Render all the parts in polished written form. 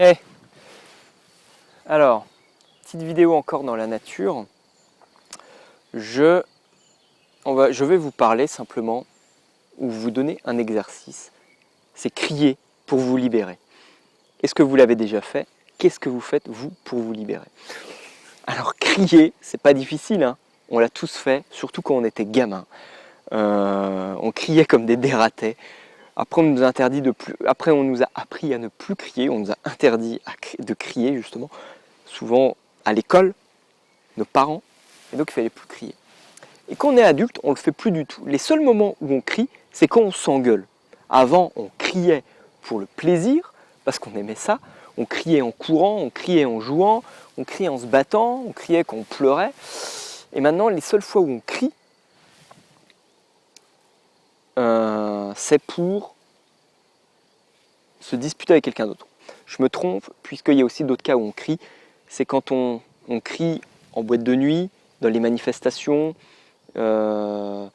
Eh, alors, petite vidéo encore dans la nature. Je vais vous parler simplement, ou vous donner un exercice. C'est crier pour vous libérer. Est-ce que vous l'avez déjà fait? Qu'est-ce que vous faites, vous, pour vous libérer? Alors, crier, c'est pas difficile, hein. On l'a tous fait, surtout quand on était gamin. On criait comme des dératés. Après, on nous a appris à ne plus crier, on nous a interdit de crier, justement. Souvent, à l'école, nos parents, et donc il fallait plus crier. Et quand on est adulte, on ne le fait plus du tout. Les seuls moments où on crie, c'est quand on s'engueule. Avant, on criait pour le plaisir, parce qu'on aimait ça. On criait en courant, on criait en jouant, on criait en se battant, on criait quand on pleurait. Et maintenant, les seules fois où on crie, c'est pour se disputer avec quelqu'un d'autre. Je me trompe, puisqu'il y a aussi d'autres cas où on crie. C'est quand on crie en boîte de nuit, dans les manifestations, bon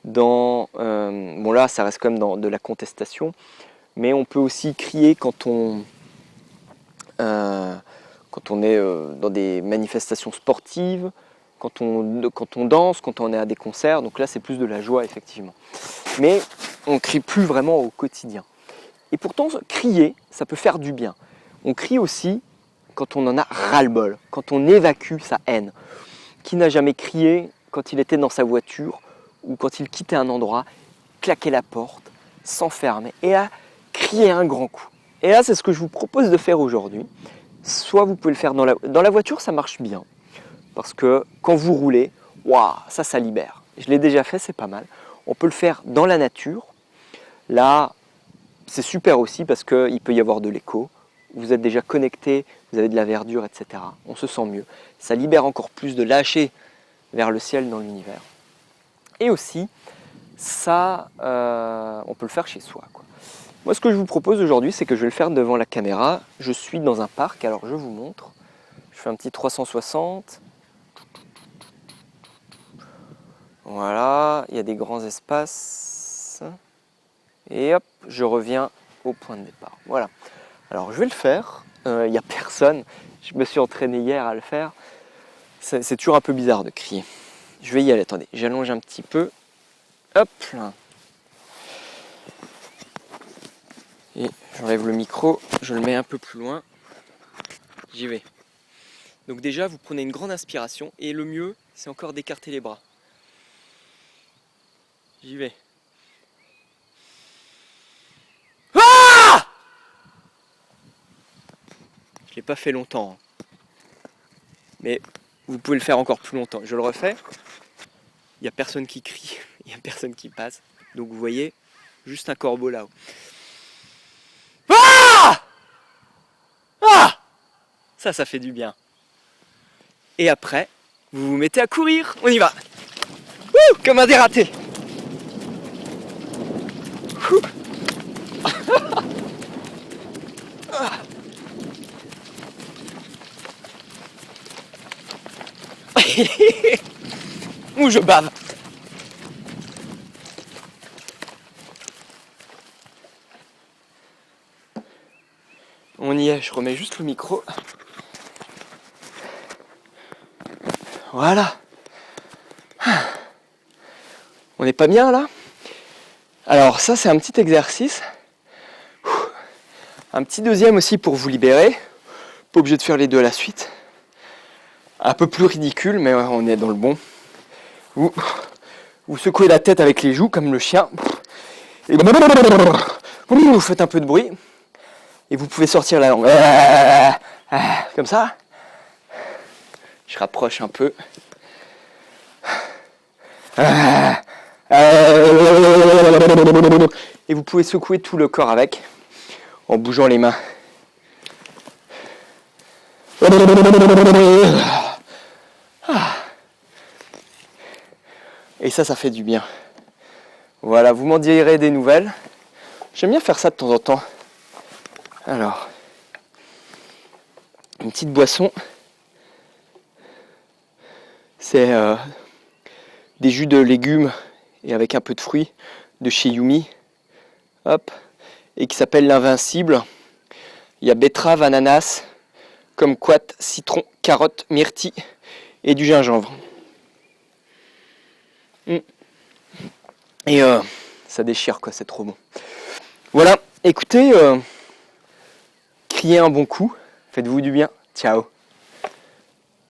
là, ça reste quand même dans de la contestation, mais on peut aussi crier quand on est dans des manifestations sportives, quand on danse, quand on est à des concerts. Donc là, c'est plus de la joie, effectivement. Mais on ne crie plus vraiment au quotidien. Et pourtant, crier, ça peut faire du bien. On crie aussi quand on en a ras-le-bol, quand on évacue sa haine. Qui n'a jamais crié quand il était dans sa voiture ou quand il quittait un endroit, claquait la porte, s'enfermait et a crié un grand coup? Et là, c'est ce que je vous propose de faire aujourd'hui. Soit vous pouvez le faire dans la voiture, ça marche bien. Parce que quand vous roulez, waouh, ça libère. Je l'ai déjà fait, c'est pas mal. On peut le faire dans la nature. Là, c'est super aussi parce qu'il peut y avoir de l'écho. Vous êtes déjà connecté, vous avez de la verdure, etc. On se sent mieux. Ça libère encore plus de lâcher vers le ciel dans l'univers. Et aussi, ça, on peut le faire chez soi, quoi. Moi, ce que je vous propose aujourd'hui, c'est que je vais le faire devant la caméra. Je suis dans un parc, alors je vous montre. Je fais un petit 360. Voilà, il y a des grands espaces. Et hop, je reviens au point de départ. Voilà. Alors, je vais le faire. Il n'y a personne. Je me suis entraîné hier à le faire. C'est toujours un peu bizarre de crier. Je vais y aller. Attendez, j'allonge un petit peu. Hop là. Et j'enlève le micro, je le mets un peu plus loin. J'y vais. Donc déjà, vous prenez une grande inspiration et le mieux, c'est encore d'écarter les bras. J'y vais. Ah! Je ne l'ai pas fait longtemps, hein. Mais vous pouvez le faire encore plus longtemps. Je le refais. Il n'y a personne qui crie, il n'y a personne qui passe. Donc vous voyez, juste un corbeau là-haut. Ah! Ah! Ça fait du bien. Et après, vous vous mettez à courir. On y va. Ouh, comme un dératé. Ouh. Ouh, je bave. On y est, je remets juste le micro. Voilà. On n'est pas bien là? Alors ça, c'est un petit exercice. Un petit deuxième aussi pour vous libérer. Pas obligé de faire les deux à la suite. Un peu plus ridicule, mais on est dans le bon. Vous secouez la tête avec les joues comme le chien. Et vous faites un peu de bruit. Et vous pouvez sortir la langue. Comme ça. Je rapproche un peu. Et vous pouvez secouer tout le corps avec, en bougeant les mains. Et ça fait du bien. Voilà, vous m'en direz des nouvelles. J'aime bien faire ça de temps en temps. Alors, une petite boisson. C'est des jus de légumes et avec un peu de fruits de chez Yumi. Hop. Et qui s'appelle l'Invincible. Il y a betterave, ananas, kumquat, citron, carotte, myrtille et du gingembre. Et ça déchire quoi, c'est trop bon. Voilà, écoutez, criez un bon coup, faites-vous du bien, ciao.